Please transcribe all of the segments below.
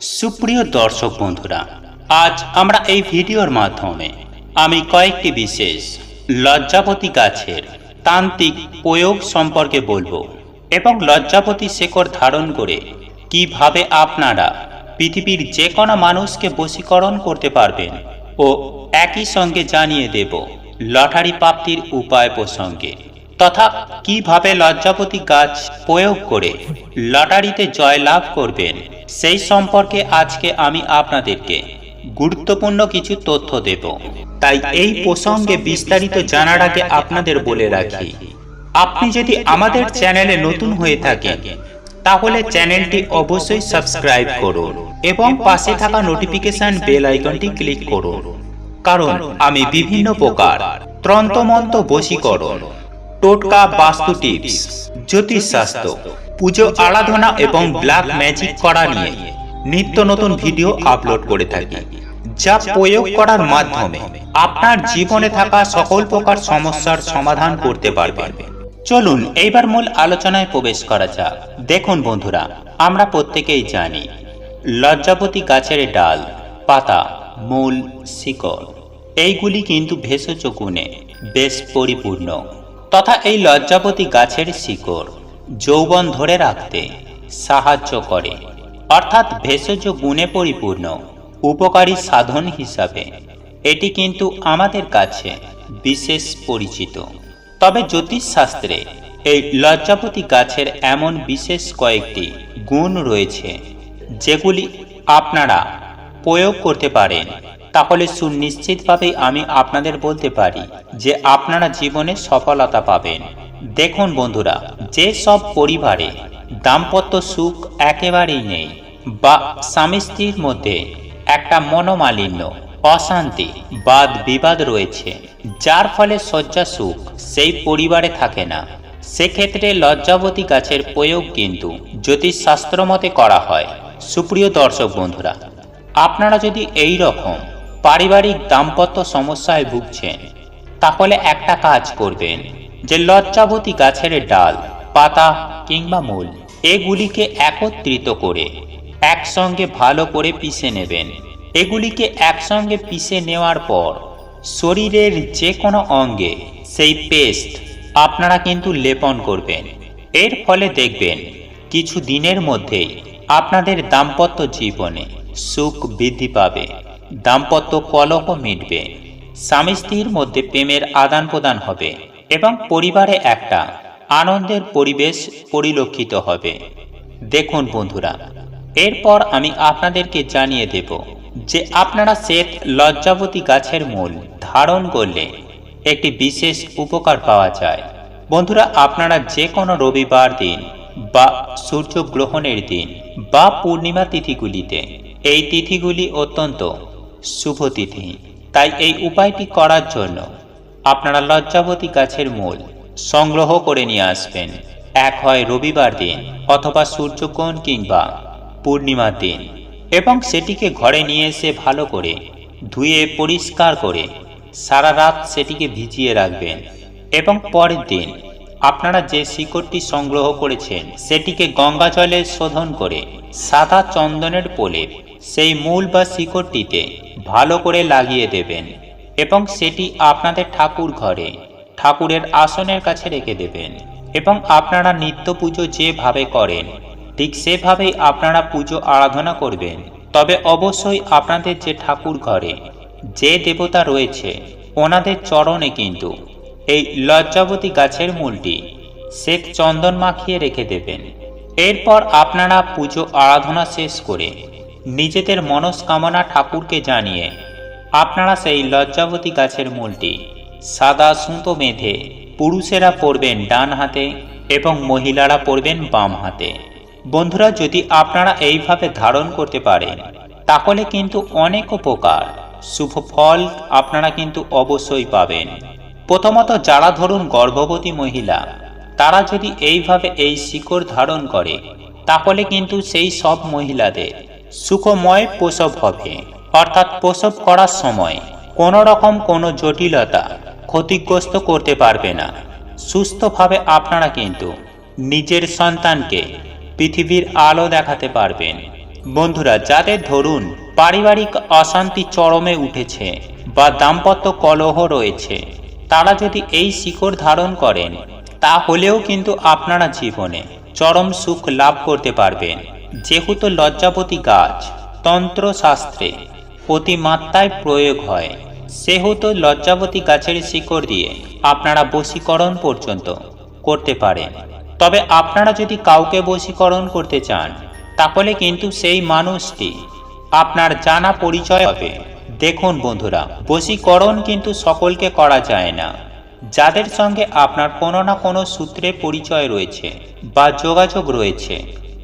সুপ্রিয় দর্শক বন্ধুরা, আজ আমরা এই ভিডিওর মাধ্যমে আমি কয়েকটি বিশেষ লজ্জাপতি গাছের তান্ত্রিক প্রয়োগ সম্পর্কে বলবো এবং লজ্জাপতি শেকড় ধারণ করে কিভাবে আপনারা পৃথিবীর যে কোনো মানুষকে বশীকরণ করতে পারবেন ও একই সঙ্গে জানিয়ে দেব লটারি প্রাপ্তির উপায় প্রসঙ্গে তথা কিভাবে লজ্জাপতি গাছ প্রয়োগ করে লটারিতে জয়লাভ করবেন সেই সম্পর্কে আজকে আমি আপনাদেরকে গুরুত্বপূর্ণ কিছু তথ্য দেব। তাই এই প্রসঙ্গে বিস্তারিত জানার আগে আপনাদের বলে রাখি, আপনি যদি আমাদের চ্যানেলে নতুন হয়ে থাকেন তাহলে চ্যানেলটি অবশ্যই সাবস্ক্রাইব করুন এবং পাশে থাকা নোটিফিকেশন বেল আইকনটি ক্লিক করুন, কারণ আমি বিভিন্ন প্রকার তন্ত্রমন্ত্র বশীকরণ, টোটকা, বাস্তু টিপস, জ্যোতিষশাস্ত্র, পুজো আরাধনা এবং ব্ল্যাক ম্যাজিক করা নিয়ে নিত্য নতুন ভিডিও আপলোড করে থাকি, যা প্রয়োগ করার মাধ্যমে আপনার জীবনে থাকা সকল প্রকার সমস্যার সমাধান করতে পারবেন। চলুন এইবার মূল আলোচনায় প্রবেশ করা যাক। দেখুন বন্ধুরা, আমরা প্রত্যেকেই জানি লজ্জাপতি গাছের ডাল, পাতা, মূল, শিকড় এইগুলি কিন্তু ভেষজ গুণে বেশ পরিপূর্ণ, তথা এই লজ্জাপতি গাছের শিকড় যৌবন ধরে রাখতে সাহায্য করে, অর্থাৎ ভেষজ গুণে পরিপূর্ণ উপকারী সাধন হিসাবে এটি কিন্তু আমাদের কাছে বিশেষ পরিচিত। তবে জ্যোতিষশাস্ত্রে এই লজ্জাপতি গাছের এমন বিশেষ কয়েকটি গুণ রয়েছে যেগুলি আপনারা প্রয়োগ করতে পারেন, তাহলে সুনিশ্চিতভাবেই আমি আপনাদের বলতে পারি যে আপনারা জীবনে সফলতা পাবেন। দেখুন বন্ধুরা, যে সব পরিবারে দাম্পত্য সুখ একেবারেই নেই বা স্বামী স্ত্রীর মধ্যে একটা মনোমালিন্য, অশান্তি, বাদ বিবাদ রয়েছে, যার ফলে শয্যা সুখ সেই পরিবারে থাকে না, সেক্ষেত্রে লজ্জাপতি গাছের প্রয়োগ কিন্তু জ্যোতিষশাস্ত্র মতে করা হয়। সুপ্রিয় দর্শক বন্ধুরা, আপনারা যদি এই রকম পারিবারিক দাম্পত্য সমস্যায় ভুগছেন তাহলে একটা কাজ করবেন যে লজ্জাপতি গাছের ডাল, পাতা কিংবা মূল এগুলিকে একত্রিত করে একসঙ্গে ভালো করে পিষে নেবেন। এগুলিকে একসঙ্গে পিষে নেওয়ার পর শরীরের যে কোনো অঙ্গে সেই পেস্ট আপনারা কিন্তু লেপন করবেন। এর ফলে দেখবেন কিছু দিনের মধ্যেই আপনাদের দাম্পত্য জীবনে সুখ বৃদ্ধি পাবে, দাম্পত্য কলহ মিটবে, স্বামী স্ত্রীর মধ্যে প্রেমের আদান প্রদান হবে এবং পরিবারে একটা আনন্দের পরিবেশ পরিলক্ষিত হবে। দেখুন বন্ধুরা, এরপর আমি আপনাদেরকে জানিয়ে দেব যে আপনারা শ্বেত লজ্জাপতি গাছের মূল ধারণ করলে একটি বিশেষ উপকার পাওয়া যায়। বন্ধুরা, আপনারা যে কোনো রবিবার দিন বা সূর্যগ্রহণের দিন বা পূর্ণিমা তিথিগুলিতে, এই তিথিগুলি অত্যন্ত শুভ তিথি, তাই এই উপায়টি করার জন্য আপনারা লজ্জাপতি গাছের মূল সংগ্রহ করে নিয়ে আসবেন। এক হয় রবিবার দিন অথবা সূর্যগ্রহণ কিংবা পূর্ণিমার দিন, এবং সেটিকে ঘরে নিয়ে এসে ভালো করে ধুয়ে পরিষ্কার করে সারা রাত সেটিকে ভিজিয়ে রাখবেন এবং পরের দিন আপনারা যে শিকড়টি সংগ্রহ করেছেন সেটিকে গঙ্গা জলে শোধন করে সাদা চন্দনের প্রলেপ সেই মূল বা শিকড়টিতে ভালো করে লাগিয়ে দেবেন এবং সেটি আপনাদের ঠাকুর ঘরে ঠাকুরের আসনের কাছে রেখে দেবেন এবং আপনারা নিত্য পুজো যেভাবে করেন ঠিক সেভাবেই আপনারা পুজো আরাধনা করবেন। তবে অবশ্যই আপনাদের যে ঠাকুর ঘরে যে দেবতা রয়েছে ওনাদের চরণে কিন্তু এই লজ্জাপতি গাছের মূলটি শ্বেত চন্দন মাখিয়ে রেখে দেবেন। এরপর আপনারা পুজো আরাধনা শেষ করে নিজেদের মনস্কামনা ঠাকুরকে জানিয়ে আপনারা সেই লজ্জাপতি গাছের মূলটি সাদা সুতো বেঁধে পুরুষেরা পরবেন ডান হাতে এবং মহিলারা পরবেন বাম হাতে। বন্ধুরা, যদি আপনারা এইভাবে ধারণ করতে পারেন তাহলে কিন্তু অনেক উপকার, শুভ ফল আপনারা কিন্তু অবশ্যই পাবেন। প্রথমত, যারা ধরুন গর্ভবতী মহিলা, তারা যদি এইভাবে এই শিকড় ধারণ করে তাহলে কিন্তু সেই সব মহিলাদের সুখময় প্রসব হবে, অর্থাৎ প্রসব করার সময় কোনো রকম কোনো জটিলতা ক্ষতিগ্রস্ত করতে পারবে না। সুস্থভাবে আপনারা কিন্তু নিজের সন্তানকে পৃথিবীর আলো দেখাতে পারবেন। বন্ধুরা, যাদের ধরুন পারিবারিক অশান্তি চরমে উঠেছে বা দাম্পত্য কলহ রয়েছে, তারা যদি এই শিকড় ধারণ করেন, তাহলেও কিন্তু আপনারা জীবনে চরম সুখ লাভ করতে পারবেন। যেহেতু লজ্জাপতি গাছ তন্ত্রশাস্ত্রে অতিমাত্রায় প্রয়োগ হয়, সেহেতু লজ্জাপতি গাছের শিকড় দিয়ে আপনারা বশীকরণ পর্যন্ত করতে পারেন। তবে আপনারা যদি কাউকে বশীকরণ করতে চান, তাহলে কিন্তু সেই মানুষটি আপনার জানা পরিচয় হবে। দেখুন বন্ধুরা, বশীকরণ কিন্তু সকলকে করা যায় না। যাদের সঙ্গে আপনার কোনো না কোনো সূত্রে পরিচয় রয়েছে বা যোগাযোগ রয়েছে,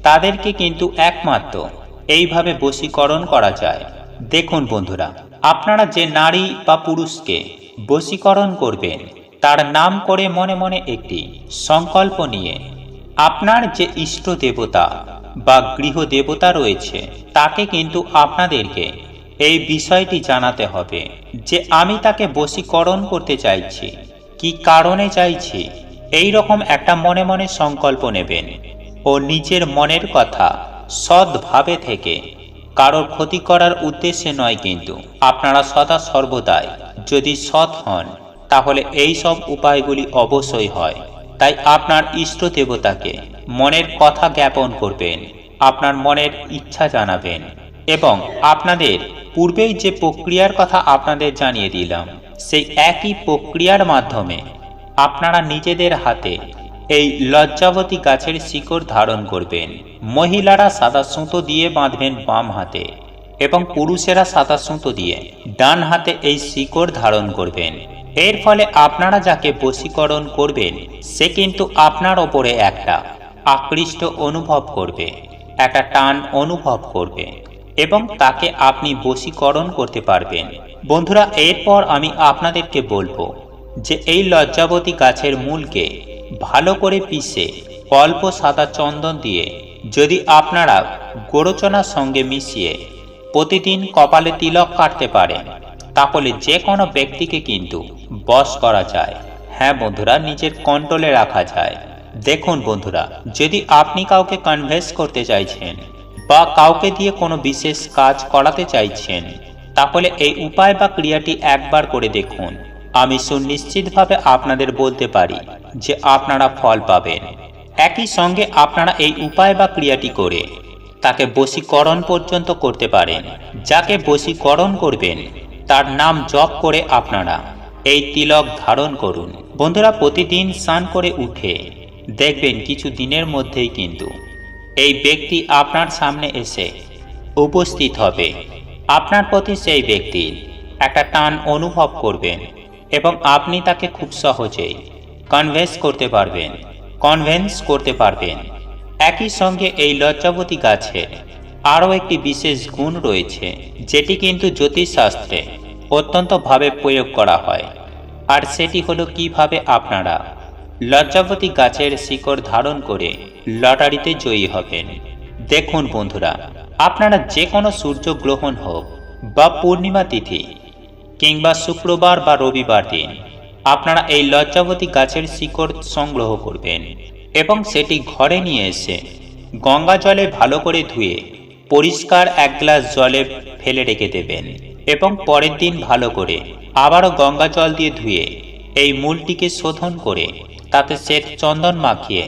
তাদেরকে কিন্তু একমাত্র এইভাবে বশীকরণ করা যায়। দেখুন বন্ধুরা, আপনারা যে নারী বা পুরুষকে বশীকরণ করবেন, তার নাম করে মনে মনে একটি সংকল্প নিয়ে আপনার যে ইষ্ট দেবতা বা গৃহ দেবতা রয়েছে, তাকে কিন্তু আপনাদেরকে এই বিষয়টি জানাতে হবে যে আমি তাকে বশীকরণ করতে চাইছি, কি কারণে চাইছি। এই রকম একটা মনে মনে সংকল্প নেবেন ও নিজের মনের কথা সৎভাবে থেকে, কারোর ক্ষতি করার উদ্দেশ্যে নয়। কিন্তু আপনারা সদা সর্বদাই যদি সৎ হন, তাহলে এই সব উপায়গুলি অবশ্যই হয়। তাই আপনার ইষ্ট দেবতাকে মনের কথা জ্ঞাপন করবেন, আপনার মনের ইচ্ছা জানাবেন এবং আপনাদের পূর্বেই যে প্রক্রিয়ার কথা আপনাদের জানিয়ে দিলাম, সেই একই প্রক্রিয়ার মাধ্যমে আপনারা নিজেদের হাতে এই লজ্জাবতী গাছের শিকড় ধারণ করবেন। মহিলারা সাদা সুতো দিয়ে বাঁধবেন বাম হাতে এবং পুরুষেরা সাদা সুতো দিয়ে ডান হাতে এই শিকড় ধারণ করবেন। এর ফলে আপনারা যাকে বশীকরণ করবেন, সে কিন্তু আপনার ওপরে একটা আকৃষ্ট অনুভব করবে, একটা টান অনুভব করবে এবং তাকে আপনি বশীকরণ করতে পারবেন। বন্ধুরা, এরপর আমি আপনাদেরকে বলবো যে এই লজ্জাবতী গাছের মূলকে ভালো করে পিষে অল্প সাদা চন্দন দিয়ে যদি আপনারা গোরচনার সঙ্গে মিশিয়ে প্রতিদিন কপালে তিলক কাটতে পারেন, তাহলে যে কোনো ব্যক্তিকে কিন্তু বশ করা যায়। হ্যাঁ বন্ধুরা, নিজের কন্ট্রোলে রাখা যায়। দেখুন বন্ধুরা, যদি আপনি কাউকে কনভিন্স করতে চাইছেন বা কাউকে দিয়ে কোনো বিশেষ কাজ করাতে চাইছেন, তাহলে এই উপায় বা ক্রিয়াটি একবার করে দেখুন। আমি সুনিশ্চিতভাবে আপনাদের বলতে পারি যে আপনারা ফল পাবেন। একই সঙ্গে আপনারা এই উপায় বা ক্রিয়াটি করে তাকে বশীকরণ পর্যন্ত করতে পারেন। যাকে বশীকরণ করবেন, তার নাম জপ করে আপনারা এই তিলক ধারণ করুন। বন্ধুরা, প্রতিদিন স্নান করে উঠে দেখবেন কিছু দিনের মধ্যেই কিন্তু এই ব্যক্তি আপনার সামনে এসে উপস্থিত হবে। আপনার প্রতি সেই ব্যক্তির একটা টান অনুভব করবেন এবং আপনি তাকে খুব সহজেই কনভিন্স করতে পারবেন। একই সঙ্গে এই লজ্জাবতী গাছের আরও একটি বিশেষ গুণ রয়েছে, যেটি কিন্তু জ্যোতিষশাস্ত্রে অত্যন্তভাবে প্রয়োগ করা হয়। আর সেটি হলো কিভাবে আপনারা লজ্জাবতী গাছের শিকড় ধারণ করে লটারিতে জয়ী হবেন। দেখুন বন্ধুরা, আপনারা যে কোনো সূর্যগ্রহণ হোক বা পূর্ণিমা তিথি কিংবা শুক্রবার বা রবিবার দিন, আপনারা এই লজ্জাবতী গাছের শিকড় সংগ্রহ করবেন এবং সেটি ঘরে নিয়ে এসে গঙ্গা জলে ভালো করে ধুয়ে পরিষ্কার এক গ্লাস জলে ফেলে রেখে দেবেন এবং পরের দিন ভালো করে আবারও গঙ্গা জল দিয়ে ধুয়ে এই মূলটিকে শোধন করে তাতে শ্বেত চন্দন মাখিয়ে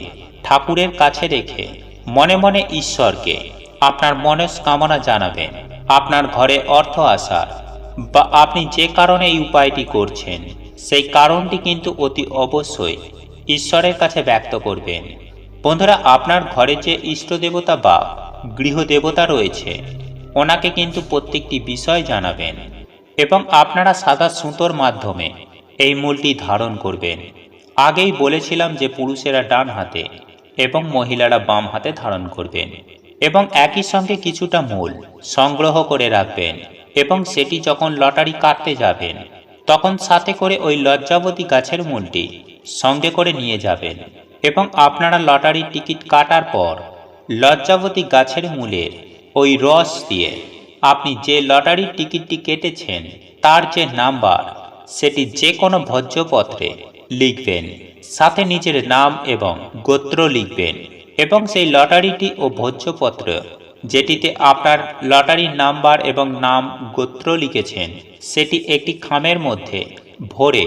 ঠাকুরের কাছে রেখে মনে মনে ঈশ্বরকে আপনার মনস্কামনা জানাবেন। আপনার ঘরে অর্থ আসার বা আপনি যে কারণে এই উপায়টি করছেন, সেই কারণটি কিন্তু অতি অবশ্যই ঈশ্বরের কাছে ব্যক্ত করবেন। বন্ধুরা, আপনার ঘরে যে ইষ্ট দেবতা বা গৃহ দেবতা রয়েছে, ওনাকে কিন্তু প্রত্যেকটি বিষয় জানাবেন এবং আপনারা সাদা সুতোর মাধ্যমে এই মূলটি ধারণ করবেন। আগেই বলেছিলাম যে পুরুষেরা ডান হাতে এবং মহিলারা বাম হাতে ধারণ করবেন এবং একই সঙ্গে কিছুটা মূল সংগ্রহ করে রাখবেন এবং সেটি যখন লটারি কাটতে যাবেন, তখন সাথে করে ওই লজ্জাবতী গাছের মূলটি সঙ্গে করে নিয়ে যাবেন এবং আপনারা লটারির টিকিট কাটার পর লজ্জাবতী গাছের মূলের ওই রস দিয়ে আপনি যে লটারির টিকিটটি কেটেছেন, তার যে নাম্বার, সেটি যে কোনো ভোজ্যপত্রে লিখবেন, সাথে নিজের নাম এবং গোত্র লিখবেন এবং সেই লটারিটি ও ভোজ্যপত্র যেটিতে আপনার লটারির নাম্বার এবং নাম গোত্র লিখেছেন সেটি একটি খামের মধ্যে ভরে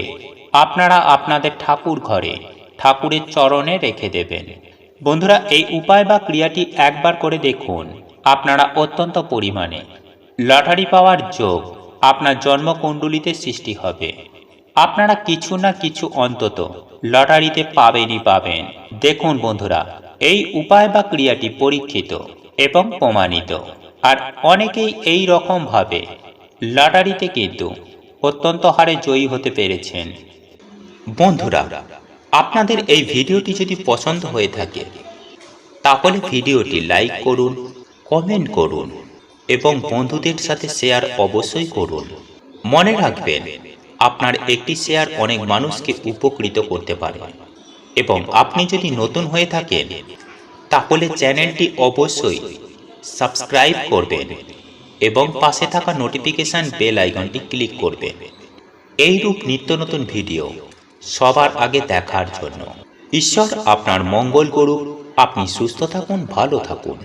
আপনারা আপনাদের ঠাকুর ঘরে ঠাকুরের চরণে রেখে দেবেন। বন্ধুরা, এই উপায় বা ক্রিয়াটি একবার করে দেখুন, আপনারা অত্যন্ত পরিমাণে লটারি পাওয়ার যোগ আপনার জন্মকুণ্ডলিতে সৃষ্টি হবে। আপনারা কিছু না কিছু অন্তত লটারিতে পাবেনই পাবেন। দেখুন বন্ধুরা, এই উপায় বা ক্রিয়াটি পরীক্ষিত এবং প্রমাণিত, আর অনেকেই এই রকম ভাবে লটারিতে কিন্তু অত্যন্ত হারে জয়ী হতে পেরেছেন। বন্ধুরা, আপনাদের এই ভিডিওটি যদি পছন্দ হয়ে থাকে তাহলে ভিডিওটি লাইক করুন, কমেন্ট করুন এবং বন্ধুদের সাথে শেয়ার অবশ্যই করুন। মনে রাখবেন, আপনার একটি শেয়ার অনেক মানুষকে উপকৃত করতে পারে। এবং আপনি যদি নতুন হয়ে থাকেন তাহলে চ্যানেলটি অবশ্যই সাবস্ক্রাইব করবেন এবং পাশে থাকা নোটিফিকেশন বেল আইকনটি ক্লিক করবেন এইরূপ নিত্য নতুন ভিডিও সবার আগে দেখার জন্য। ঈশ্বর আপনার মঙ্গল করুক। আপনি সুস্থ থাকুন, ভালো থাকুন।